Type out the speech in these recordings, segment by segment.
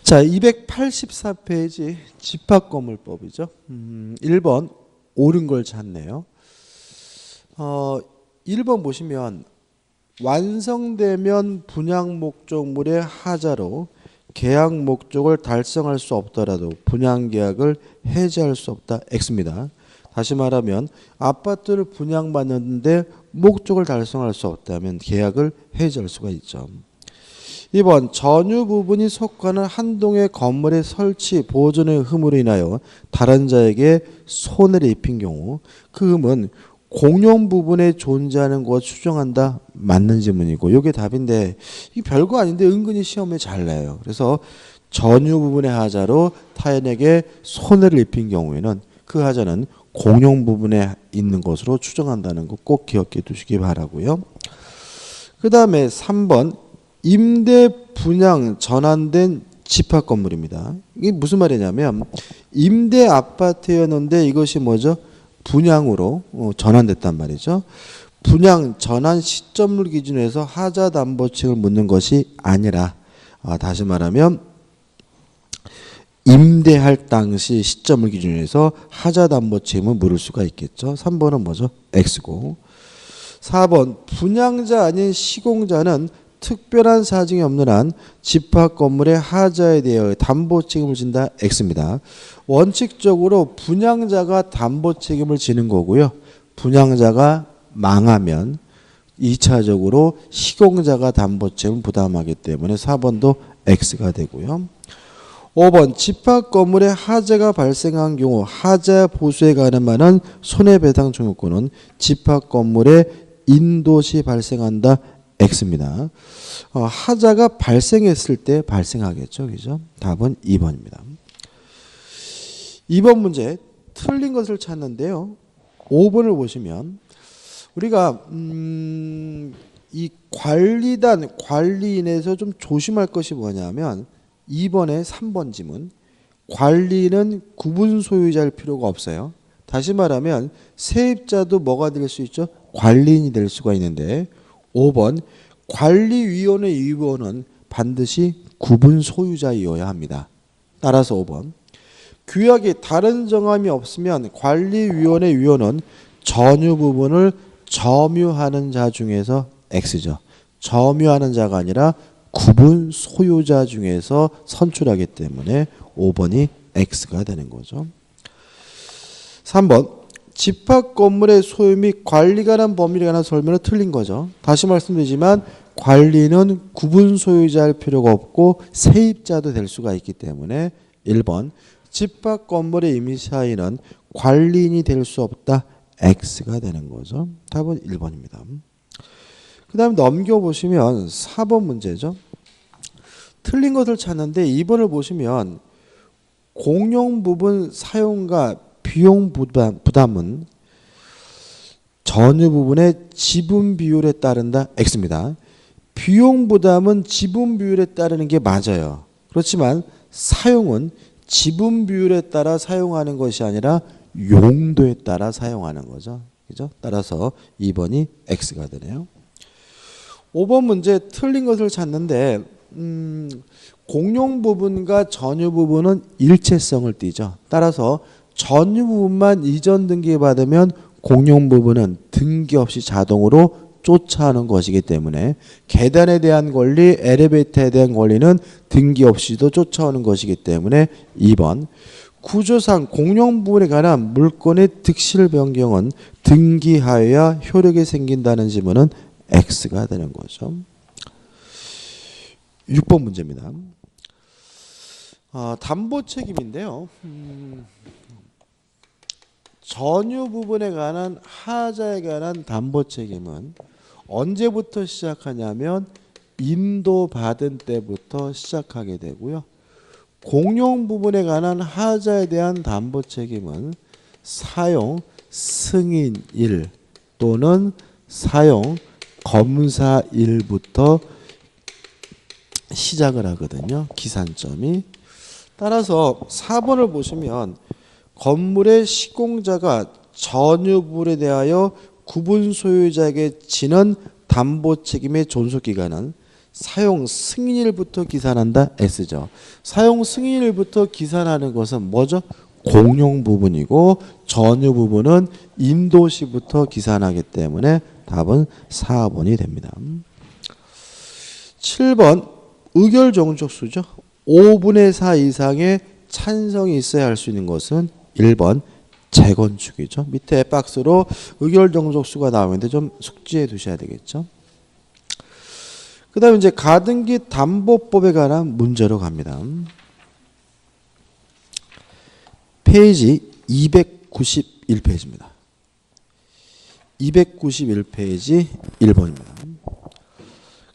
자, 284페이지 집합건물법이죠. 1번 옳은 걸 찾네요. 1번 보시면 완성되면 분양 목적물의 하자로 계약 목적을 달성할 수 없더라도 분양 계약을 해지할 수 없다. X입니다. 다시 말하면 아파트를 분양받는데 목적을 달성할 수 없다면 계약을 해지할 수가 있죠. 2번 전유 부분이 속하는 한 동의 건물의 설치 보존의 흠으로 인하여 다른 자에게 손해를 입힌 경우 그 흠은 공용 부분에 존재하는 것 추정한다. 맞는 지문이고 이게 답인데 이 별거 아닌데 은근히 시험에 잘 나요. 그래서 전유 부분의 하자로 타인에게 손해를 입힌 경우에는 그 하자는 공용 부분에 있는 것으로 추정한다는 거 꼭 기억해 두시기 바라고요. 그 다음에 3번 임대 분양 전환된 집합 건물입니다. 이게 무슨 말이냐면 임대 아파트였는데 이것이 뭐죠? 분양으로 전환됐단 말이죠. 분양 전환 시점을 기준으로 해서 하자 담보책을 묻는 것이 아니라 다시 말하면 임대할 당시 시점을 기준으로 해서 하자 담보책임을 물을 수가 있겠죠. 3번은 뭐죠? X고. 4번 분양자 아닌 시공자는 특별한 사정이 없는 한 집합 건물의 하자에 대해 담보 책임을 진다. X입니다. 원칙적으로 분양자가 담보 책임을 지는 거고요. 분양자가 망하면 2차적으로 시공자가 담보 책임을 부담하기 때문에 4번도 X가 되고요. 5번 집합 건물에 하자가 발생한 경우 하자 보수에 가늠하는 손해배상 청구권은 집합 건물에 인도시 발생한다. X입니다. 하자가 발생했을 때 발생하겠죠. 그죠? 답은 2번입니다. 2번 문제 틀린 것을 찾는데요. 5번을 보시면 우리가 이 관리인에서 좀 조심할 것이 뭐냐면 2번에 3번 지문 관리는 구분 소유자일 필요가 없어요. 다시 말하면 세입자도 뭐가 될 수 있죠? 관리인이 될 수가 있는데 5번 관리위원회 위원은 반드시 구분 소유자이어야 합니다. 따라서 5번 규약에 다른 정함이 없으면 관리위원회 위원은 전유 부분을 점유하는 자 중에서 X죠. 점유하는 자가 아니라 구분 소유자 중에서 선출하기 때문에 5번이 X가 되는 거죠. 3번 집합 건물의 소유 및 관리가 란 범위에 관한 설명은 틀린 거죠. 다시 말씀드리지만 관리는 구분 소유자일 필요가 없고 세입자도 될 수가 있기 때문에 1번 집합 건물의 임차인은 관리인이 될 수 없다. X가 되는 거죠. 답은 1번입니다. 그 다음에 넘겨보시면 4번 문제죠. 틀린 것을 찾는데 2번을 보시면 공용 부분 사용과 비용 부담은 전유 부분의 지분 비율에 따른다. X입니다. 비용 부담은 지분 비율에 따르는 게 맞아요. 그렇지만 사용은 지분 비율에 따라 사용하는 것이 아니라 용도에 따라 사용하는 거죠. 그죠? 따라서 2번이 X가 되네요. 5번 문제 틀린 것을 찾는데 공용 부분과 전유 부분은 일체성을 띠죠. 따라서 전유 부분만 이전 등기 받으면 공용 부분은 등기 없이 자동으로 쫓아오는 것이기 때문에 계단에 대한 권리, 엘리베이터에 대한 권리는 등기 없이도 쫓아오는 것이기 때문에 2번 구조상 공용 부분에 관한 물건의 득실 변경은 등기하여야 효력이 생긴다는 지문은 X가 되는 거죠. 6번 문제입니다. 담보 책임인데요. 전유 부분에 관한 하자에 관한 담보 책임은 언제부터 시작하냐면 인도받은 때부터 시작하게 되고요. 공용 부분에 관한 하자에 대한 담보 책임은 사용 승인일 또는 사용 검사일부터 시작을 하거든요. 기산점이. 따라서 4번을 보시면 건물의 시공자가 전유 부분에 대하여 구분 소유자에게 지는 담보 책임의 존속 기간은 사용 승인일부터 기산한다 S죠. 사용 승인일부터 기산하는 것은 뭐죠? 공용 부분이고 전유 부분은 인도시부터 기산하기 때문에 답은 4번이 됩니다. 7번 의결 종족수죠. 5분의 4 이상의 찬성이 있어야 할 수 있는 것은 1번 재건축이죠. 밑에 박스로 의결 종족수가 나오는데 좀 숙지해 두셔야 되겠죠. 그 다음에 이제 가등기 담보법에 관한 문제로 갑니다. 페이지 291페이지입니다. 291페이지 1번입니다.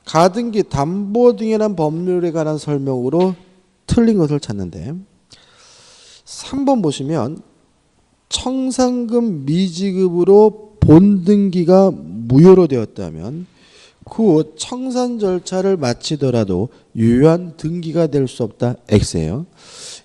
가등기 담보 등에 대한 법률에 관한 설명으로 틀린 것을 찾는데 3번 보시면 청산금 미지급으로 본등기가 무효로 되었다면 그 후 청산 절차를 마치더라도 유효한 등기가 될 수 없다 X예요.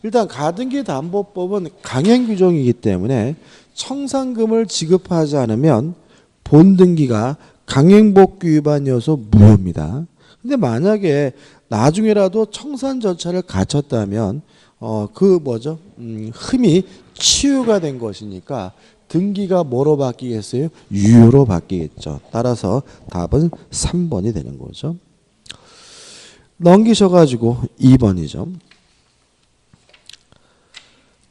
일단 가등기 담보법은 강행 규정이기 때문에 청산금을 지급하지 않으면 본등기가 강행복귀 위반이어서 무효입니다. 근데 만약에 나중에라도 청산 절차를 갖췄다면 흠이 치유가 된 것이니까 등기가 뭐로 바뀌겠어요? 유효로 바뀌겠죠. 따라서 답은 3번이 되는 거죠. 넘기셔가지고 2번이죠.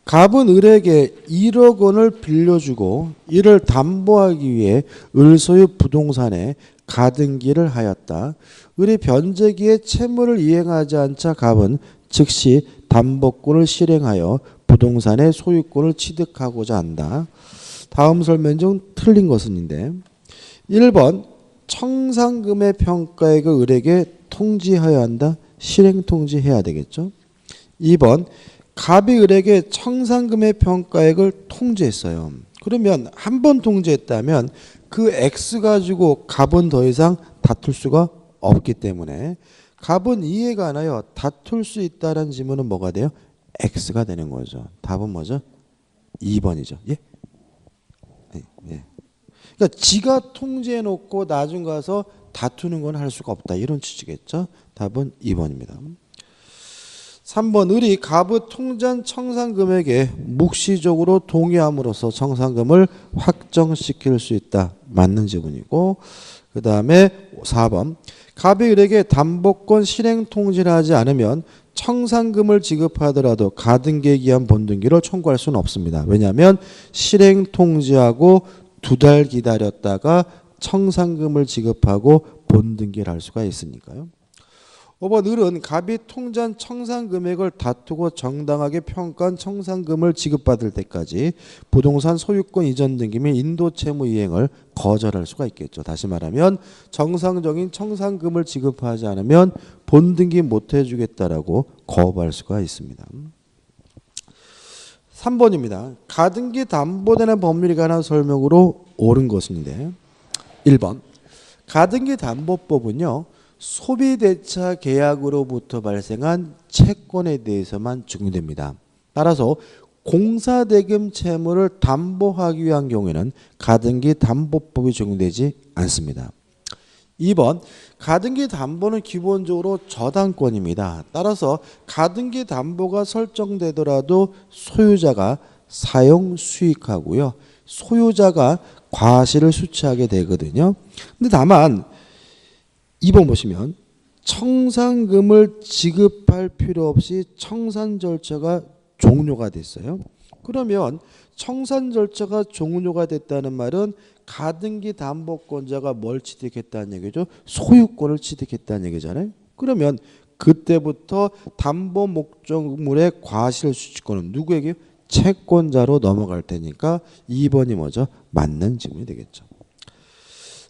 갑은 을에게 1억 원을 빌려주고 이를 담보하기 위해 을 소유 부동산에 가등기를 하였다. 을이 변제기에 채무를 이행하지 않자 갑은 즉시 담보권을 실행하여 부동산의 소유권을 취득하고자 한다. 다음 설명 중 틀린 것은인데 1번 청산금의 평가액을 을에게 통지하여야 한다. 실행 통지해야 되겠죠. 2번 갑이 을에게 청산금의 평가액을 통지했어요. 그러면 한 번 통지했다면 그 X 가지고 갑은 더 이상 다툴 수가 없기 때문에 갑은 이에 관하여 다툴 수 있다는 지문은 뭐가 돼요? X가 되는 거죠. 답은 뭐죠? 2번이죠. 예? 네. 그러니까 지가 통지해 놓고 나중 가서 다투는 건 할 수가 없다. 이런 취지겠죠. 답은 2번입니다. 3번 을이 갑의 통지한 청산금액에 묵시적으로 동의함으로써 청산금을 확정시킬 수 있다. 맞는 지문이고 그 다음에 4번 갑이 을에게 담보권 실행 통지를 하지 않으면 청산금을 지급하더라도 가등기에 기한 본등기를 청구할 수는 없습니다. 왜냐하면 실행 통지하고 2달 기다렸다가 청산금을 지급하고 본등기를 할 수가 있으니까요. 5번 을은 갑이 통지한 청산금액을 다투고 정당하게 평가한 청산금을 지급받을 때까지 부동산 소유권 이전 등기 및 인도채무 이행을 거절할 수가 있겠죠. 다시 말하면 정상적인 청산금을 지급하지 않으면 본등기 못 해주겠다라고 거부할 수가 있습니다. 3번입니다. 가등기 담보되는 법률에 관한 설명으로 옳은 것인데 1번 가등기 담보법은요. 소비대차 계약으로부터 발생한 채권에 대해서만 적용됩니다. 따라서 공사대금 채무를 담보하기 위한 경우에는 가등기 담보법이 적용되지 않습니다. 2번 가등기 담보는 기본적으로 저당권입니다. 따라서 가등기 담보가 설정되더라도 소유자가 사용 수익하고요. 소유자가 과실을 수취하게 되거든요. 근데 다만 2번 보시면 청산금을 지급할 필요 없이 청산 절차가 종료가 됐어요. 그러면 청산 절차가 종료가 됐다는 말은 가등기 담보권자가 뭘 취득했다는 얘기죠? 소유권을 취득했다는 얘기잖아요. 그러면 그때부터 담보 목적물의 과실 수취권은 누구에게? 채권자로 넘어갈 테니까 2번이 뭐죠? 맞는 질문이 되겠죠.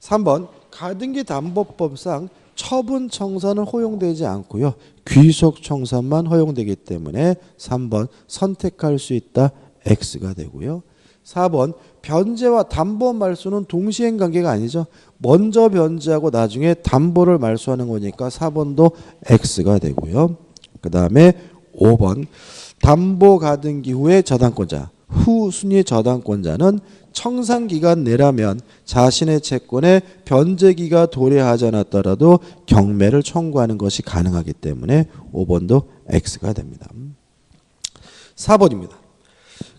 3번 가등기 담보법상 처분 청산은 허용되지 않고요. 귀속 청산만 허용되기 때문에 3번 선택할 수 있다. X가 되고요. 4번 변제와 담보 말소는 동시행 관계가 아니죠. 먼저 변제하고 나중에 담보를 말소하는 거니까 4번도 X가 되고요. 그 다음에 5번 담보 가등기 후에 저당권자 후 순위 저당권자는 청산기간 내라면 자신의 채권에 변제기가 도래하지 않았더라도 경매를 청구하는 것이 가능하기 때문에 5번도 X가 됩니다. 4번입니다.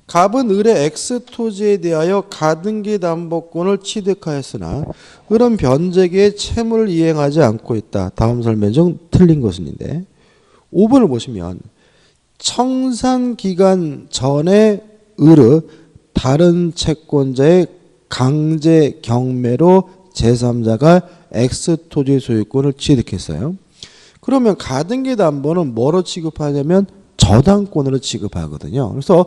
갑은 을의 X토지에 대하여 가등기 담보권을 취득하였으나 을은 변제기에 채무를 이행하지 않고 있다. 다음 설명 중 틀린 것인데 5번을 보시면 청산기간 전에 을의 다른 채권자의 강제 경매로 제3자가 X토지 소유권을 취득했어요. 그러면 가등기 담보는 뭐로 취급하냐면 저당권으로 취급하거든요. 그래서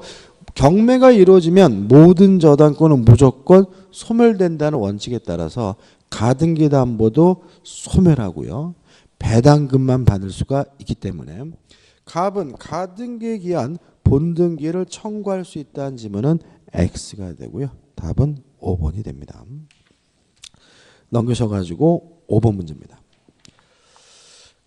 경매가 이루어지면 모든 저당권은 무조건 소멸된다는 원칙에 따라서 가등기 담보도 소멸하고요. 배당금만 받을 수가 있기 때문에 갑은 가등기에 기한 본등기를 청구할 수 있다는 지문은 X가 되고요. 답은 5번이 됩니다. 넘겨셔가지고 5번 문제입니다.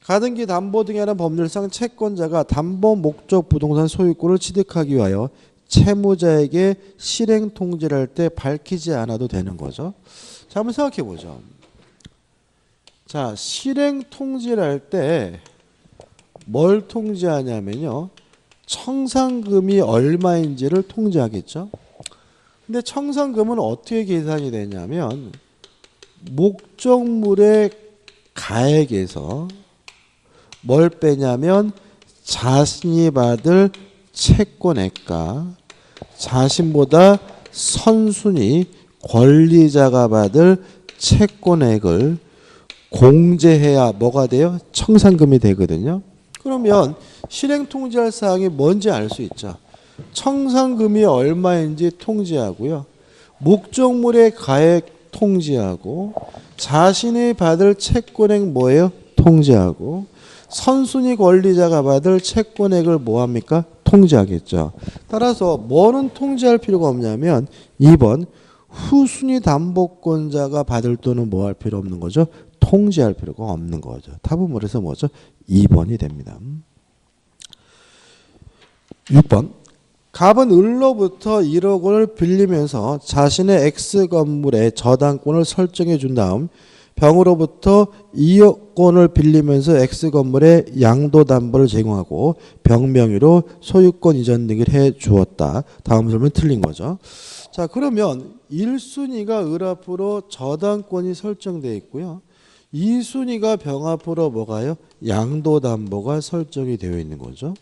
가등기 담보 등에 관한 법률상 채권자가 담보 목적 부동산 소유권을 취득하기 위하여 채무자에게 실행 통지를 할 때 밝히지 않아도 되는 거죠. 자, 한번 생각해 보죠. 자, 실행 통지를 할 때 뭘 통지하냐면요. 청산금이 얼마인지를 통지하겠죠. 근데 청산금은 어떻게 계산이 되냐면 목적물의 가액에서 뭘 빼냐면 자신이 받을 채권액과 자신보다 선순위 권리자가 받을 채권액을 공제해야 뭐가 돼요? 청산금이 되거든요. 그러면 실행 통지할 사항이 뭔지 알 수 있죠. 청산금이 얼마인지 통지하고요. 목적물의 가액 통지하고 자신이 받을 채권액 뭐예요? 통지하고 선순위 권리자가 받을 채권액을 뭐합니까? 통지하겠죠. 따라서 뭐는 통지할 필요가 없냐면 2번 후순위 담보권자가 받을 돈은 뭐 할 필요 없는 거죠? 통지할 필요가 없는 거죠. 답은 그래서 뭐죠? 2번이 됩니다. 6번 갑은 을로부터 1억 원을 빌리면서 자신의 X 건물의 저당권을 설정해 준 다음 병으로부터 2억 원을 빌리면서 X 건물에 양도담보를 제공하고 병 명의로 소유권 이전 등을 해 주었다. 다음 설명은 틀린 거죠. 자, 그러면 1순위가 을 앞으로 저당권이 설정되어 있고요. 2순위가 병 앞으로 뭐가요? 양도담보가 설정이 되어 있는 거죠.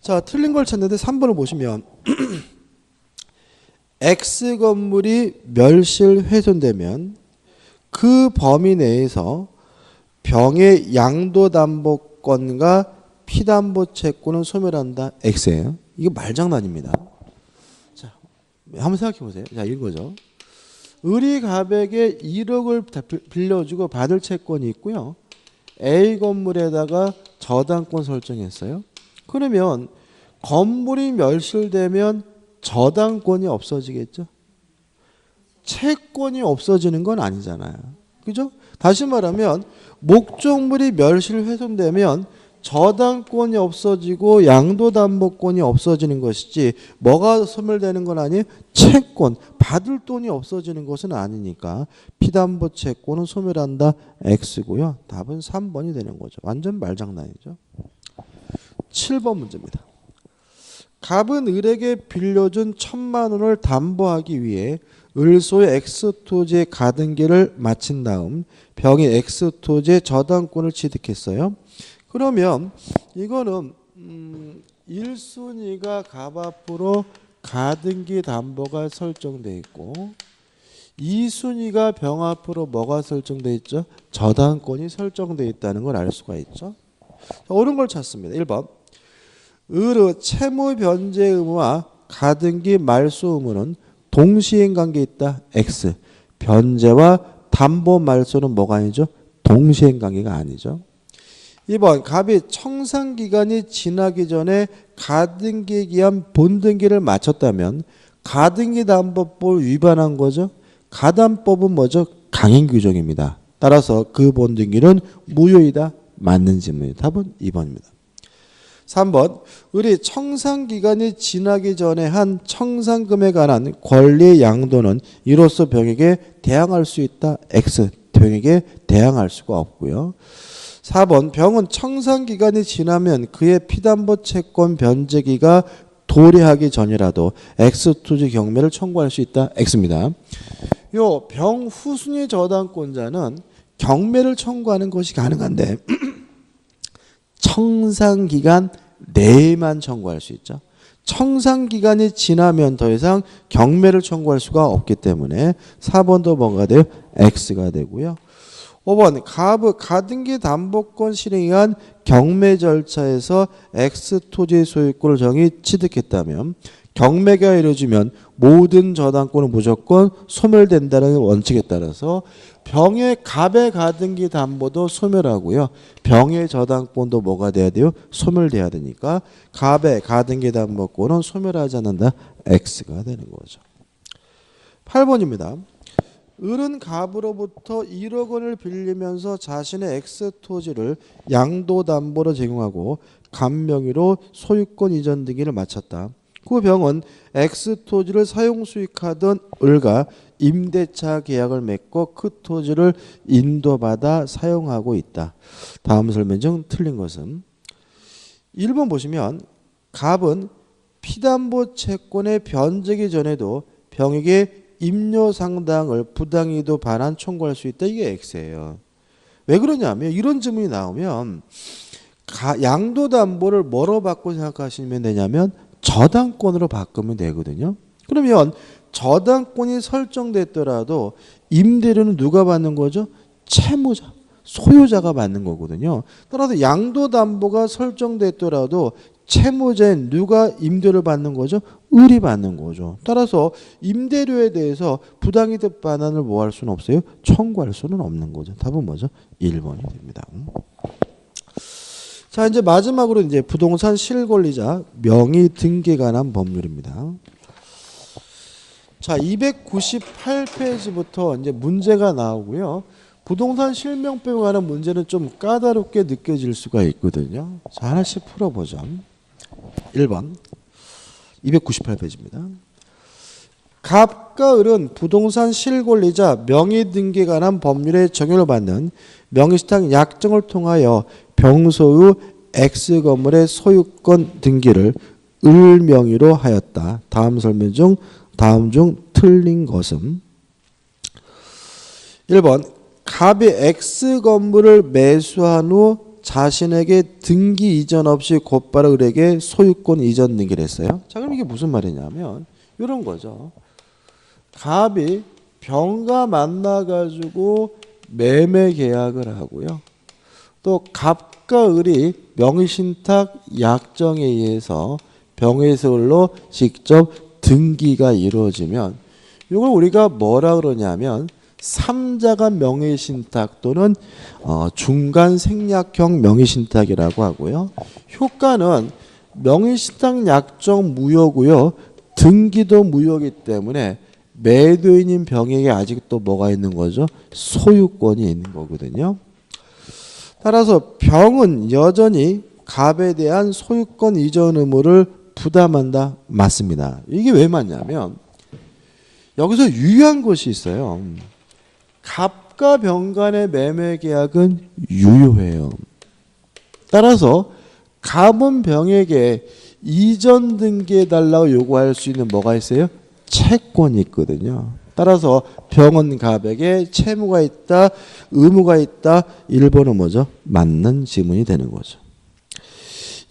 자, 틀린 걸 찾는데 3번을 보시면 X 건물이 멸실 훼손되면 그 범위 내에서 병의 양도담보권과 피담보 채권은 소멸한다. X예요. 이게 말장난입니다. 자, 한번 생각해 보세요. 자, 이거죠. 을이 갑에게 1억을 빌려주고 받을 채권이 있고요. A 건물에다가 저당권 설정했어요. 그러면 건물이 멸실되면 저당권이 없어지겠죠? 채권이 없어지는 건 아니잖아요. 그죠? 다시 말하면 목적물이 멸실 훼손되면 저당권이 없어지고 양도담보권이 없어지는 것이지 뭐가 소멸되는 건 아니에요? 채권, 받을 돈이 없어지는 것은 아니니까 피담보 채권은 소멸한다. X고요. 답은 3번이 되는 거죠. 완전 말장난이죠. 7번 문제입니다. 갑은 을에게 빌려준 1,000만 원을 담보하기 위해 을소의 X토지의 가등기를 마친 다음 병이 X토지의 저당권을 취득했어요. 그러면 이거는 1순위가 갑 앞으로 가등기 담보가 설정되어 있고 2순위가 병 앞으로 뭐가 설정되어 있죠? 저당권이 설정되어 있다는 걸 알 수가 있죠. 옳은 걸 찾습니다. 1번 을의 채무 변제 의무와 가등기 말소 의무는 동시행 관계에 있다. X. 변제와 담보 말소는 뭐가 아니죠? 동시행 관계가 아니죠. 2번 갑이 청산기간이 지나기 전에 가등기에 기한 본등기를 마쳤다면 가등기 담보법을 위반한 거죠. 가담법은 뭐죠? 강행 규정입니다. 따라서 그 본등기는 무효이다. 맞는 질문입니다. 답은 2번입니다. 3번 을이 청산기간이 지나기 전에 한 청산금에 관한 권리의 양도는 이로써 병에게 대항할 수 있다. X. 병에게 대항할 수가 없고요. 4번 병은 청산기간이 지나면 그의 피담보 채권 변제기가 도래하기 전이라도 X토지 경매를 청구할 수 있다. X입니다. 요 병 후순위 저당권자는 경매를 청구하는 것이 가능한데 청산기간 내에만 청구할 수 있죠. 청산기간이 지나면 더 이상 경매를 청구할 수가 없기 때문에 4번도 뭐가 돼요? X가 되고요. 5번 가등기 담보권 실행에 의한 경매 절차에서 X토지 소유권을 정의 취득했다면 경매가 이루어지면 모든 저당권은 무조건 소멸된다는 원칙에 따라서 병의 갑의 가등기 담보도 소멸하고요. 병의 저당권도 뭐가 돼야 돼요? 소멸돼야 되니까 갑의 가등기 담보권은 소멸하지 않는다. X가 되는 거죠. 8번입니다. 을은 갑으로부터 1억 원을 빌리면서 자신의 X토지를 양도담보로 제공하고 갑 명의로 소유권 이전 등기를 마쳤다. 그 병은 X토지를 사용 수익하던 을과 임대차 계약을 맺고 그 토지를 인도받아 사용하고 있다. 다음 설명 중 틀린 것은 1번 보시면 갑은 피담보 채권의 변제기 전에도 병에게 임료 상당을 부당이도 반환 청구할 수 있다. 이게 X예요. 왜 그러냐면 이런 질문이 나오면 양도담보를 뭐로 바꿔 생각하시면 되냐면 저당권으로 바꾸면 되거든요. 그러면 저당권이 설정됐더라도 임대료는 누가 받는 거죠? 채무자, 소유자가 받는 거거든요. 따라서 양도담보가 설정됐더라도 채무자인 누가 임대료를 받는 거죠? 을이 받는 거죠. 따라서 임대료에 대해서 부당이득 반환을 뭐 할 수는 없어요? 청구할 수는 없는 거죠. 답은 뭐죠? 1번이 됩니다. 자, 이제 마지막으로 이제 부동산 실권리자 명의 등기에 관한 법률입니다. 자, 298페이지부터 이제 문제가 나오고요. 부동산 실명법에 관한 문제는 좀 까다롭게 느껴질 수가 있거든요. 자, 하나씩 풀어보죠. 1번 298페이지입니다. 갑과 을은 부동산 실권리자 명의 등기에 관한 법률에 적용을 받는 명의신탁 약정을 통하여 병소유 X 건물의 소유권 등기를 을 명의로 하였다. 다음 설명 중 다음 중 틀린 것은 1번 갑이 X 건물을 매수한 후 자신에게 등기 이전 없이 곧바로 을에게 소유권 이전 등기를 했어요. 자, 그럼 이게 무슨 말이냐면 이런 거죠. 갑이 병과 만나가지고 매매 계약을 하고요. 또 갑과 을이 명의신탁 약정에 의해서 병에서 을로 직접 등기가 이루어지면 이걸 우리가 뭐라 그러냐면 3자간 명의신탁 또는 중간 생략형 명의신탁이라고 하고요. 효과는 명의신탁 약정 무효고요. 등기도 무효이기 때문에 매도인인 병에게 아직도 뭐가 있는 거죠? 소유권이 있는 거거든요. 따라서 병은 여전히 갑에 대한 소유권 이전 의무를 부담한다. 맞습니다. 이게 왜 맞냐면 여기서 유효한 것이 있어요. 갑과 병 간의 매매 계약은 유효해요. 따라서 갑은 병에게 이전 등기해달라고 요구할 수 있는 뭐가 있어요? 채권이 있거든요. 따라서 병은 갑에게 채무가 있다, 의무가 있다. 1번은 뭐죠? 맞는 지문이 되는 거죠.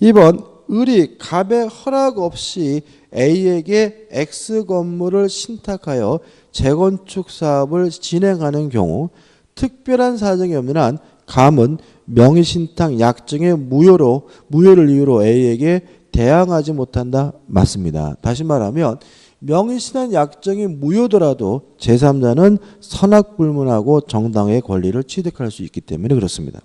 2번 을이 갑의 허락 없이 A에게 X 건물을 신탁하여 재건축 사업을 진행하는 경우 특별한 사정이 없는 한 갑은 명의신탁 약정의 무효를 이유로 A에게 대항하지 못한다. 맞습니다. 다시 말하면 명의신탁 약정이 무효더라도 제3자는 선악불문하고 정당의 권리를 취득할 수 있기 때문에 그렇습니다.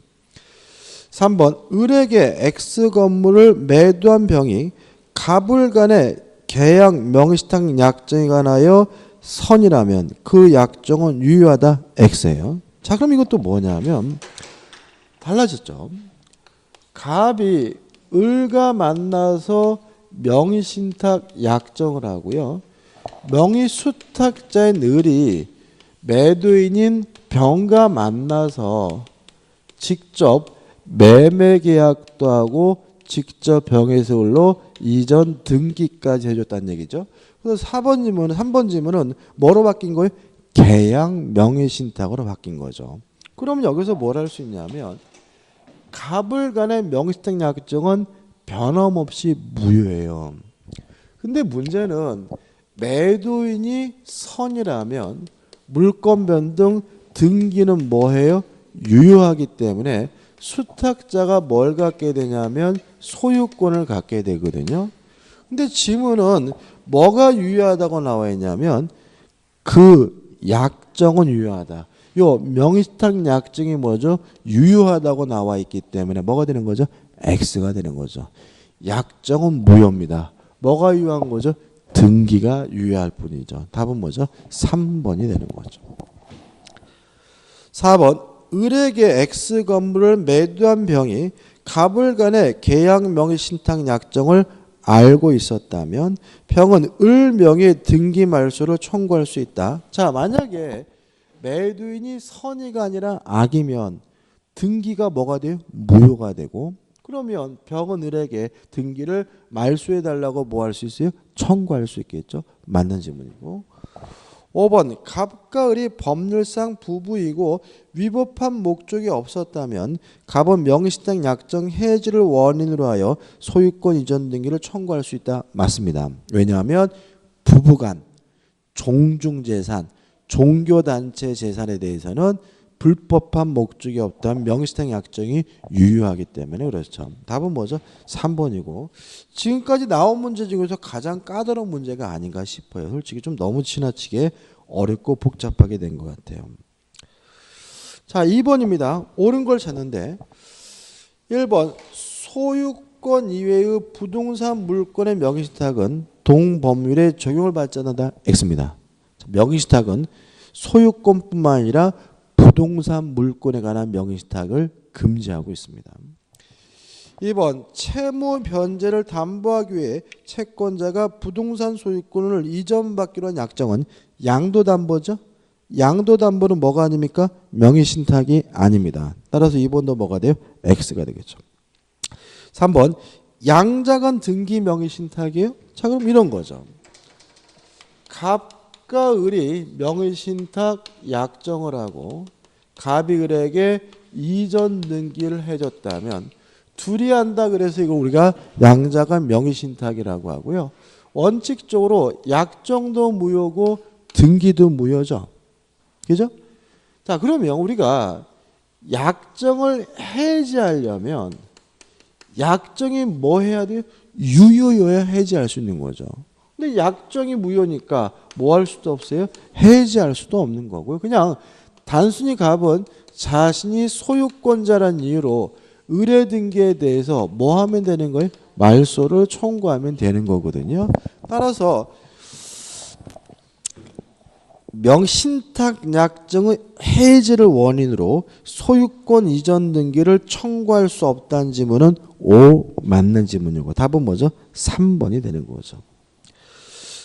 3번 을에게 X 건물을 매도한 병이 갑을 간의 계약 명의신탁 약정에 관하여 선이라면 그 약정은 유효하다. X예요. 자, 그럼 이것도 뭐냐면 달라졌죠. 갑이 을과 만나서 명의신탁 약정을 하고요. 명의수탁자인 을이 매도인인 병과 만나서 직접 매매 계약도 하고 직접 병에서 을로 이전 등기까지 해줬다는 얘기죠. 그래서 3번 지문은 뭐로 바뀐 거예요? 계약 명의신탁으로 바뀐 거죠. 그럼 여기서 뭘 할 수 있냐면 갑을 간의 명의신탁 약정은 변함없이 무효예요. 근데 문제는 매도인이 선이라면 물권 변동 등기는 뭐해요? 유효하기 때문에 수탁자가 뭘 갖게 되냐면 소유권을 갖게 되거든요. 근데 지문은 뭐가 유효하다고 나와 있냐면 그 약정은 유효하다. 요 명의신탁 약정이 뭐죠? 유효하다고 나와 있기 때문에 뭐가 되는 거죠? X가 되는 거죠. 약정은 무효입니다. 뭐가 유효한 거죠? 등기가 유효할 뿐이죠. 답은 뭐죠? 3번이 되는 거죠. 4번 을에게 X 건물을 매도한 병이 갑을 간의 계약 명의신탁 약정을 알고 있었다면 병은 을 명의 등기 말소를 청구할 수 있다. 자, 만약에 매도인이 선의가 아니라 악이면 등기가 뭐가 돼요? 무효가 되고, 그러면 병은 을에게 등기를 말소해 달라고 뭐 할 수 있어요? 청구할 수 있겠죠. 맞는 질문이고. 5번 갑과 을이 법률상 부부이고 위법한 목적이 없었다면 갑은 명의신탁 약정 해지를 원인으로 하여 소유권 이전 등기를 청구할 수 있다. 맞습니다. 왜냐하면 부부간, 종중재산, 종교단체 재산에 대해서는 불법한 목적이 없다면 명의신탁 약정이 유효하기 때문에 그렇죠. 답은 뭐죠? 3번이고 지금까지 나온 문제 중에서 가장 까다로운 문제가 아닌가 싶어요. 솔직히 좀 너무 지나치게 어렵고 복잡하게 된 것 같아요. 자, 2번입니다. 옳은 걸 찾는데 1번 소유권 이외의 부동산 물권의 명의신탁은 동법률에 적용을 받지 않는다. X입니다. 명의신탁은 소유권뿐만 아니라 부동산 물권에 관한 명의신탁을 금지하고 있습니다. 2번 채무 변제를 담보하기 위해 채권자가 부동산 소유권을 이전받기로 한 약정은 양도담보죠. 양도담보는 뭐가 아닙니까? 명의신탁이 아닙니다. 따라서 2번도 뭐가 돼요? X가 되겠죠. 3번 양자간 등기 명의신탁이에요? 자, 그럼 이런 거죠. 갑과 을이 명의신탁 약정을 하고 갑이 을에게 이전 등기를 해줬다면 둘이 한다 그래서 이거 우리가 양자간 명의신탁이라고 하고요. 원칙적으로 약정도 무효고 등기도 무효죠. 그죠? 자, 그러면 우리가 약정을 해지하려면 약정이 뭐 해야 돼요? 유효여야 해지할 수 있는 거죠. 근데 약정이 무효니까 뭐 할 수도 없어요? 해지할 수도 없는 거고요. 그냥 단순히 갑은 자신이 소유권자란 이유로 의뢰 등기에 대해서 뭐 하면 되는 거예요? 말소를 청구하면 되는 거거든요. 따라서 명신탁 약정의 해지를 원인으로 소유권 이전 등기를 청구할 수 없다는 지문은 O 맞는 지문이고 답은 뭐죠? 3번이 되는 거죠.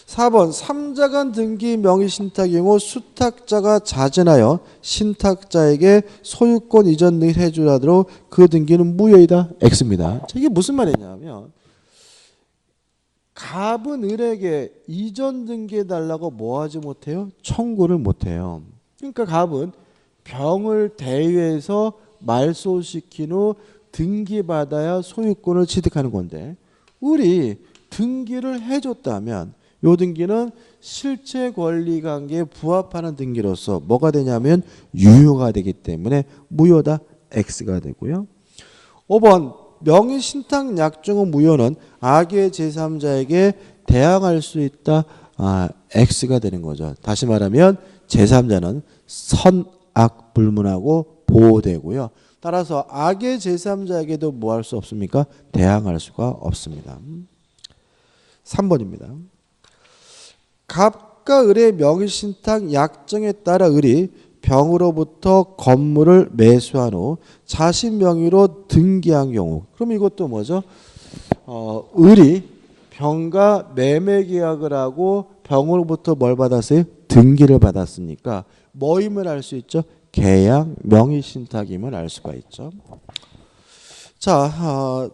4번 3자간 등기 명의신탁의 경우 수탁자가 자진하여 신탁자에게 소유권 이전 등기 해주라도록 그 등기는 무효이다. X입니다. 자, 이게 무슨 말이냐면 갑은 을에게 이전 등기해달라고 뭐하지 못해요? 청구를 못해요. 그러니까 갑은 병을 대위해서 말소시킨 후 등기받아야 소유권을 취득하는 건데 을이 등기를 해줬다면 요 등기는 실체 권리 관계에 부합하는 등기로서 뭐가 되냐면 유효가 되기 때문에 무효다. X가 되고요. 5번 명의신탁 약정의 무효는 악의 제3자에게 대항할 수 있다. X가 되는 거죠. 다시 말하면 제3자는 선악 불문하고 보호되고요. 따라서 악의 제3자에게도 뭐 할 수 없습니까? 대항할 수가 없습니다. 3번입니다. 갑과 을의 명의신탁 약정에 따라 을이 병으로부터 건물을 매수한 후 자신 명의로 등기한 경우 그럼 이것도 뭐죠? 을이 병과 매매 계약을 하고 병으로부터 뭘 받았어요? 등기를 받았으니까 뭐임을 알 수 있죠? 계약 명의신탁임을 알 수가 있죠. 자,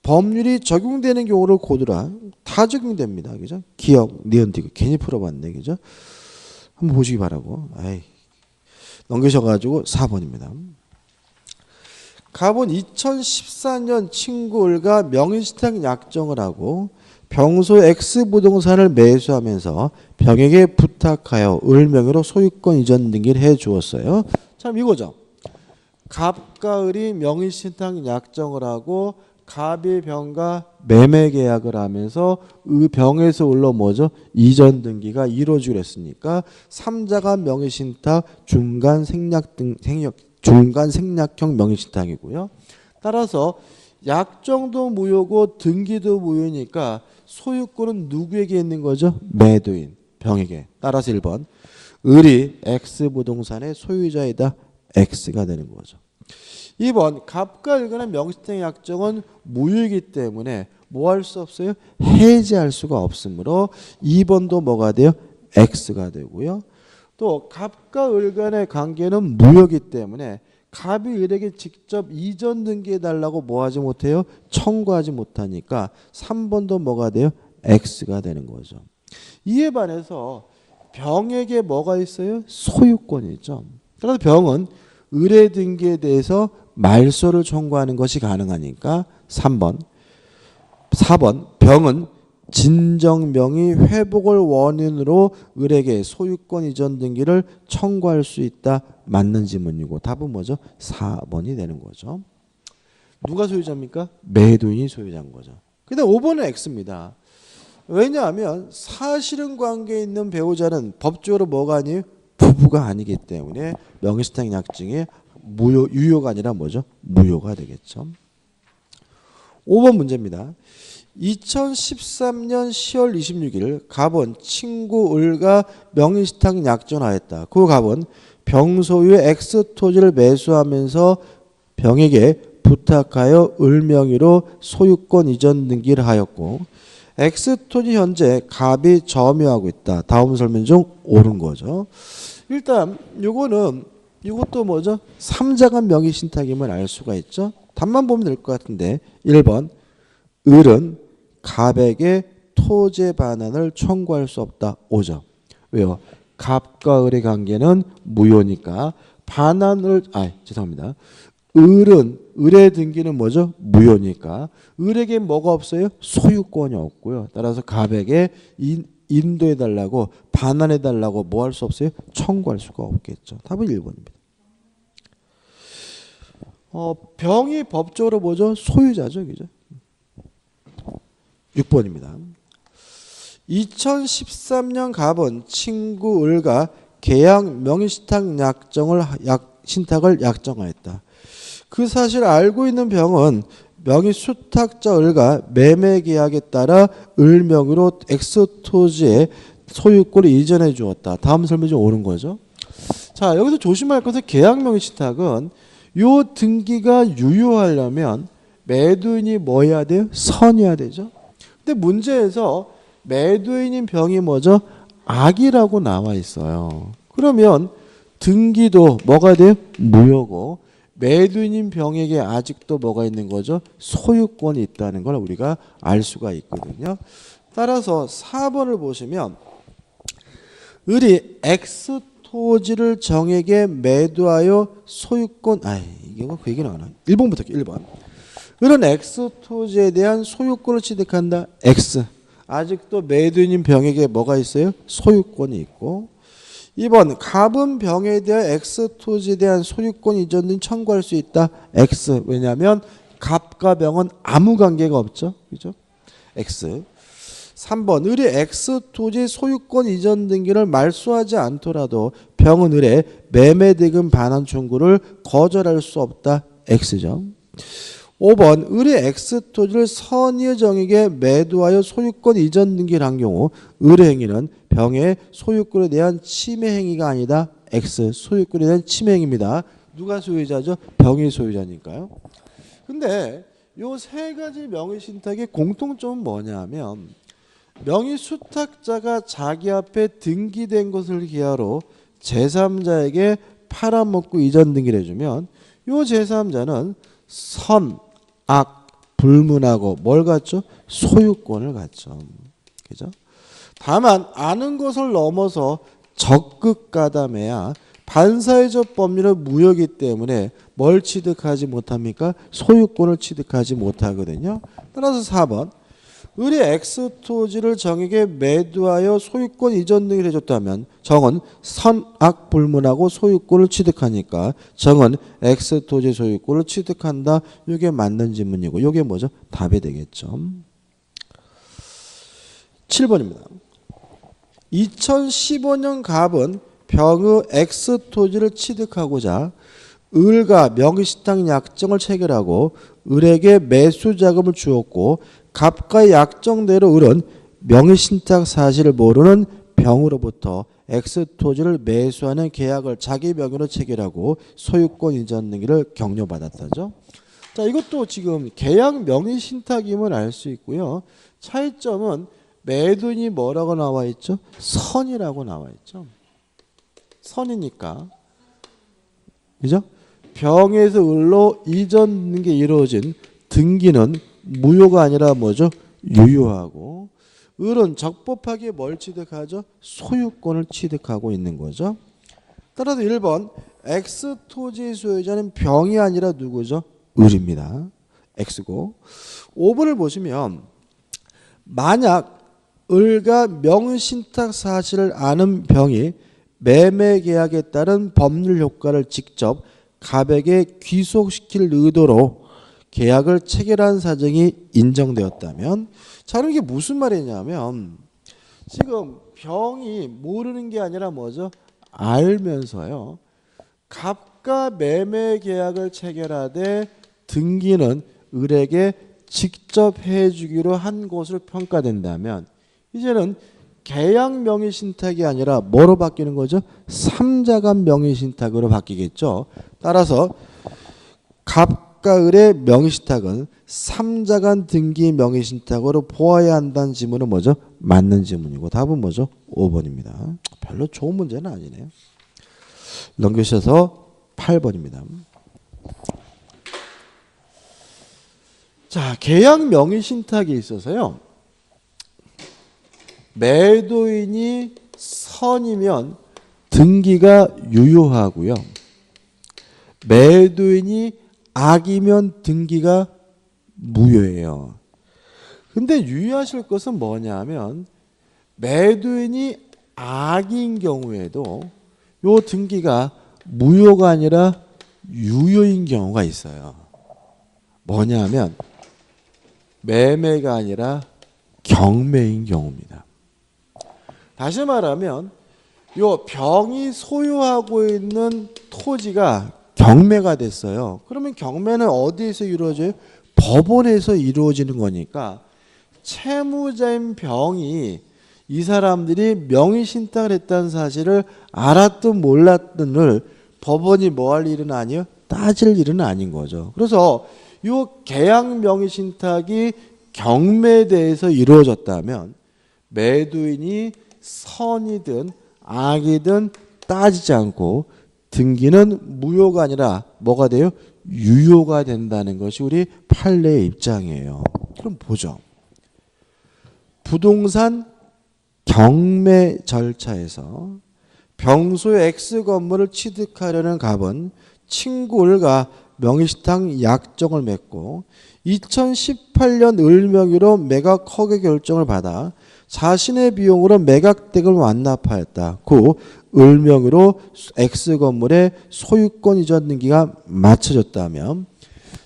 법률이 적용되는 경우를 고르라. 다 적용됩니다. 그죠? 기억, 니은디고 괜히 풀어봤네. 그죠? 한번 보시기 바라고. 넘기셔가지고 4번입니다. 갑은 2014년 친구 을과 명의신탁 약정을 하고 병소 X부동산을 매수하면서 병에게 부탁하여 을 명의로 소유권 이전 등기를 해 주었어요. 참 이거죠. 갑과 을이 명의신탁 약정을 하고 갑이 병과 매매 계약을 하면서 의 병에서 을로 뭐죠? 이전 등기가 이루어지기로 했으니까 3자가 명의신탁 중간 생략형 명의신탁이고요. 따라서 약정도 무효고 등기도 무효니까 소유권은 누구에게 있는 거죠? 매도인 병에게. 따라서 1번 을이 X부동산의 소유자이다. X가 되는 거죠. 2번 갑과 을 간의 명의신탁 약정은 무효이기 때문에 뭐 할 수 없어요? 해지할 수가 없으므로 2번도 뭐가 돼요? X가 되고요. 또 갑과 을 간의 관계는 무효이기 때문에 갑이 을에게 직접 이전 등기해 달라고 뭐 하지 못해요? 청구하지 못하니까 3번도 뭐가 돼요? X가 되는 거죠. 이에 반해서 병에게 뭐가 있어요? 소유권이죠. 그래서 병은 을의 등기에 대해서 말소를 청구하는 것이 가능하니까 3번. 4번 병은 진정명의 회복을 원인으로 을에게 소유권 이전 등기를 청구할 수 있다. 맞는 지문이고 답은 뭐죠? 4번이 되는 거죠. 누가 소유자입니까? 매도인이 소유자인 거죠. 근데 5번은 X입니다. 왜냐하면 사실은 관계에 있는 배우자는 법적으로 뭐가 아니에요? 부부가 아니기 때문에 명의신탁 약정이 유효가 아니라 뭐죠? 무효가 되겠죠. 5번 문제입니다. 2013년 10월 26일 갑은 친구 을과 명의신탁 약정하였다. 그 갑은 병소유의 X 토지를 매수하면서 병에게 부탁하여 을 명의로 소유권 이전 등기를 하였고 X 토지 현재 갑이 점유하고 있다. 다음 설명 중 옳은 거죠. 일단 이것도 뭐죠? 3자간 명의신탁임을 알 수가 있죠. 답만 보면 될 것 같은데 1번 을은 갑에게 토지 반환을 청구할 수 없다. 5점. 왜요? 갑과 을의 관계는 무효니까 반환을 죄송합니다. 을의 등기는 뭐죠? 무효니까 을에게 뭐가 없어요? 소유권이 없고요. 따라서 갑에게 인도해 달라고 반환해 달라고 뭐 할 수 없어요? 청구할 수가 없겠죠. 답은 1번입니다. 병이 법적으로 뭐죠? 소유자죠. 그죠? 6번입니다. 2013년 갑은 친구 을과 계약 명의신탁 신탁을 약정하였다. 그 사실을 알고 있는 병은 명의수탁자 을과 매매 계약에 따라 을 명의로 X토지에 소유권을 이전해 주었다. 다음 설명이 옳은 거죠. 자, 여기서 조심할 것은 계약 명의신탁은 요 등기가 유효하려면 매도인이 뭐 해야 돼요? 선해야 되죠. 근데 문제에서 매도인인 병이 뭐죠? 악이라고 나와 있어요. 그러면 등기도 뭐가 돼요? 무효고 매도인인 병에게 아직도 뭐가 있는 거죠? 소유권이 있다는 걸 우리가 알 수가 있거든요. 따라서 4번을 보시면 을이 X 토지를 정에게 매도하여 소유권 이게 그 얘기는 안 해요. 1번부터 1번. 을은 X 토지에 대한 소유권을 취득한다. X. 아직도 매도인인 병에게 뭐가 있어요? 소유권이 있고 2번 갑은 병에 대한 X 토지에 대한 소유권 이전 등 청구할 수 있다. X. 왜냐하면 갑과 병은 아무 관계가 없죠. 그죠? X. 3번 을이 X 토지 소유권 이전 등기를 말소하지 않더라도 병은 을의 매매대금 반환 청구를 거절할 수 없다. X죠. 5번 을이 X 토지를 선의의 정에게 매도하여 소유권 이전 등기를 한 경우 을의 행위는 병의 소유권에 대한 침해 행위가 아니다. X. 소유권에 대한 침해 행위입니다. 누가 소유자죠? 병이 소유자니까요. 근데 요 세 가지 명의신탁의 공통점은 뭐냐면 명의수탁자가 자기 앞에 등기된 것을 기하로 제3자에게 팔아먹고 이전 등기를 해주면 요 제3자는 선, 악, 불문하고 뭘 갖죠? 소유권을 갖죠. 그죠? 다만 아는 것을 넘어서 적극 가담해야 반사회적 법률은 무효이기 때문에 뭘 취득하지 못합니까? 소유권을 취득하지 못하거든요. 따라서 4번 을이 X 토지를 정에게 매도하여 소유권 이전 등을 해줬다면 정은 선악 불문하고 소유권을 취득하니까 정은 X 토지 소유권을 취득한다. 이게 맞는 질문이고 이게 뭐죠? 답이 되겠죠. 7번입니다. 2015년 갑은 병의 X 토지를 취득하고자 을과 명의신탁 약정을 체결하고 을에게 매수 자금을 주었고 갑과의 약정대로 을은 명의신탁 사실을 모르는 병으로부터 X 토지를 매수하는 계약을 자기 명의로 체결하고 소유권 이전 등기를 격려받았다죠. 자, 이것도 지금 계약 명의신탁임을 알 수 있고요. 차이점은 매도인이 뭐라고 나와 있죠? 선이라고 나와 있죠. 선이니까. 그죠? 병에서 을로 이전 등기 이루어진 등기는 무효가 아니라 뭐죠? 유효하고 을은 적법하게 뭘 취득하죠? 소유권을 취득하고 있는 거죠. 따라서 1번 X 토지 소유자는 병이 아니라 누구죠? 을입니다. X고 5번을 보시면 만약 을과 명의신탁 사실을 아는 병이 매매 계약에 따른 법률 효과를 직접 갑에게 귀속시킬 의도로 계약을 체결한 사정이 인정되었다면 자, 그럼 이게 무슨 말이냐면 지금 병이 모르는 게 아니라 뭐죠? 알면서요. 갑과 매매 계약을 체결하되 등기는 을에게 직접 해주기로 한 것으로 평가된다면 이제는 계약 명의신탁이 아니라 뭐로 바뀌는 거죠? 3자간 명의신탁으로 바뀌겠죠. 따라서 갑과 을의 명의신탁은 3자간 등기 명의신탁으로 보아야 한다는 지문은 뭐죠? 맞는 지문이고 답은 뭐죠? 5번입니다. 별로 좋은 문제는 아니네요. 넘겨주셔서 8번입니다. 자, 계약 명의신탁에 있어서요. 매도인이 선이면 등기가 유효하고요. 매도인이 악이면 등기가 무효예요. 근데 유의하실 것은 뭐냐면 매도인이 악인 경우에도 요 등기가 무효가 아니라 유효인 경우가 있어요. 뭐냐면 매매가 아니라 경매인 경우입니다. 다시 말하면 요 병이 소유하고 있는 토지가 경매가 됐어요. 그러면 경매는 어디에서 이루어져요? 법원에서 이루어지는 거니까 채무자인 병이 이 사람들이 명의신탁을 했다는 사실을 알았든 몰랐든을 법원이 뭐 할 일은 아니에요? 따질 일은 아닌 거죠. 그래서 요 계약 명의신탁이 경매에 대해서 이루어졌다면 매도인이 선이든 악이든 따지지 않고 등기는 무효가 아니라 뭐가 돼요? 유효가 된다는 것이 우리 판례의 입장이에요. 그럼 보죠. 부동산 경매 절차에서 병소의 X 건물을 취득하려는 갑은 친구 을과 명의신탁 약정을 맺고 2018년 을 명의로 매각 허가 결정을 받아 자신의 비용으로 매각대금을 완납하였다. 그 을 명의로 X 건물의 소유권 이전 등기가 마쳐졌다면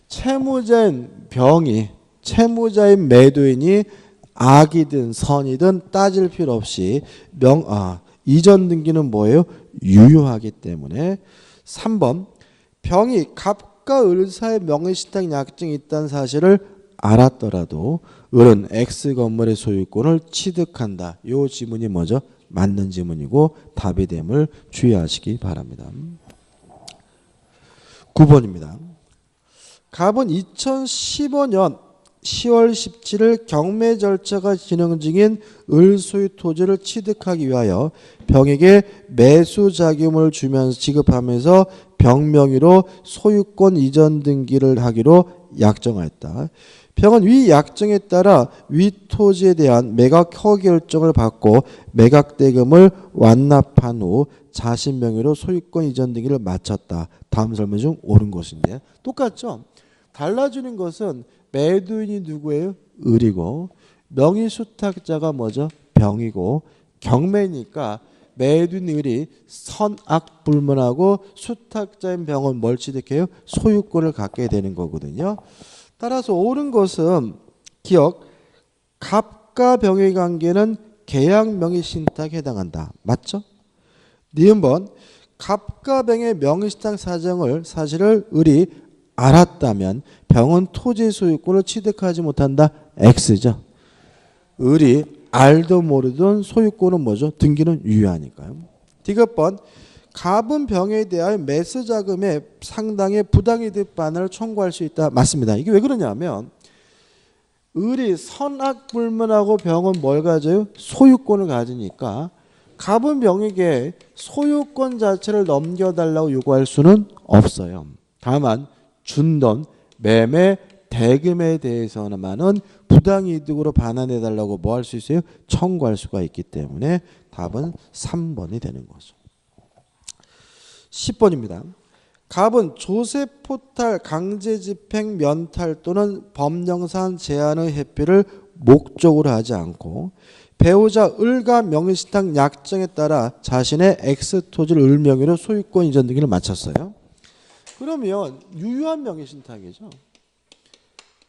채무자인 병이 채무자인 매도인이 악이든 선이든 따질 필요 없이 이전 등기는 뭐예요? 유효하기 때문에 3번 병이 갑과 을 사이의 명의신탁 약정이 있다는 사실을 알았더라도 을은 X 건물의 소유권을 취득한다. 이 지문이 뭐죠? 맞는 지문이고 답이 됨을 주의하시기 바랍니다. 9번입니다. 갑은 2015년 10월 17일 경매 절차가 진행 중인 을 소유 토지를 취득하기 위하여 병에게 매수 자금을 주면서 지급하면서 병 명의로 소유권 이전 등기를 하기로 약정하였다. 병은 위 약정에 따라 위 토지에 대한 매각 허가 결정을 받고 매각 대금을 완납한 후 자신 명의로 소유권 이전 등기를 마쳤다. 다음 설명 중 옳은 것인데 똑같죠? 달라지는 것은 매도인이 누구예요? 을이고 명의 수탁자가 뭐죠? 병이고 경매니까 매도인 을이 선악불문하고 수탁자인 병은 뭘 취득해요? 소유권을 갖게 되는 거거든요. 따라서 옳은 것은 기억 갑과 병의 관계는 계약 명의 신탁에 해당한다. 맞죠? 니은번 갑과 병의 명의 신탁 사실을 을이 알았다면 병은 토지 소유권을 취득하지 못한다. X죠. 을이 알든 모르든 소유권은 뭐죠? 등기는 유효하니까요. 디귿번 갑은 병에 대하여 매수 자금의 상당의 부당이득 반환을 청구할 수 있다. 맞습니다. 이게 왜 그러냐면 을이 선악불문하고 병은 뭘 가져요? 소유권을 가지니까 갑은 병에게 소유권 자체를 넘겨달라고 요구할 수는 없어요. 다만 준 돈, 매매, 대금에 대해서만은 부당이득으로 반환해달라고 뭐 할 수 있어요? 청구할 수가 있기 때문에 답은 3번이 되는 거죠. 10번입니다. 갑은 조세포탈, 강제집행, 면탈 또는 법령상 제한의 회피를 목적으로 하지 않고 배우자 을과 명의신탁 약정에 따라 자신의 X토지를 을 명의로 소유권 이전 등기를 마쳤어요. 그러면 유효한 명의신탁이죠.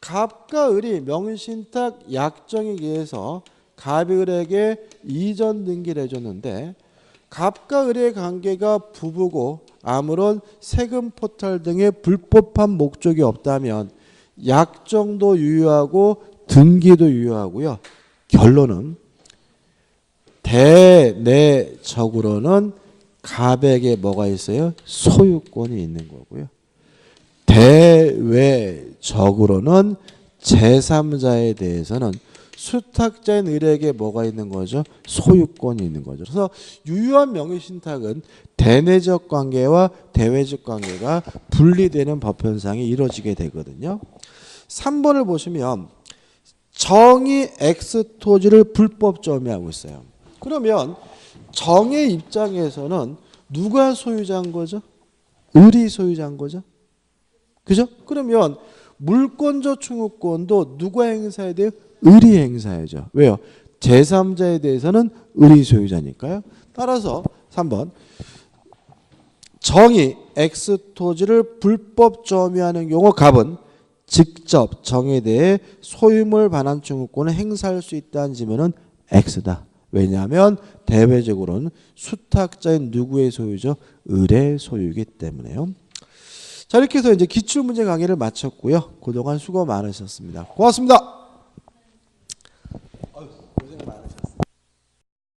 갑과 을이 명의신탁 약정에 의해서 갑이 을에게 이전 등기를 해줬는데 갑과 을의 관계가 부부고 아무런 세금 포탈 등의 불법한 목적이 없다면 약정도 유효하고 등기도 유효하고요. 결론은 대내적으로는 갑에게 뭐가 있어요? 소유권이 있는 거고요. 대외적으로는 제3자에 대해서는 수탁자인 을에게 뭐가 있는 거죠? 소유권이 있는 거죠. 그래서 유효한 명의신탁은 대내적 관계와 대외적 관계가 분리되는 법현상이 이루어지게 되거든요. 3번을 보시면 정이 X토지를 불법 점유하고 있어요. 그러면 정의 입장에서는 누가 소유자인 거죠? 을이 소유자인 거죠? 그죠? 그러면 물권적 충우권도 누가 행사해야 돼요? 을이 행사해야죠. 왜요? 제3자에 대해서는 을이 소유자니까요. 따라서 3번 정이 X토지를 불법 점유하는 경우 갑은 직접 정에 대해 소유물 반환 충우권을 행사할 수 있다는 지면은 X다. 왜냐하면 대외적으로는 수탁자인 누구의 소유죠? 을의 소유이기 때문에요. 자, 이렇게 해서 이제 기출문제 강의를 마쳤고요. 그동안 수고 많으셨습니다. 고맙습니다.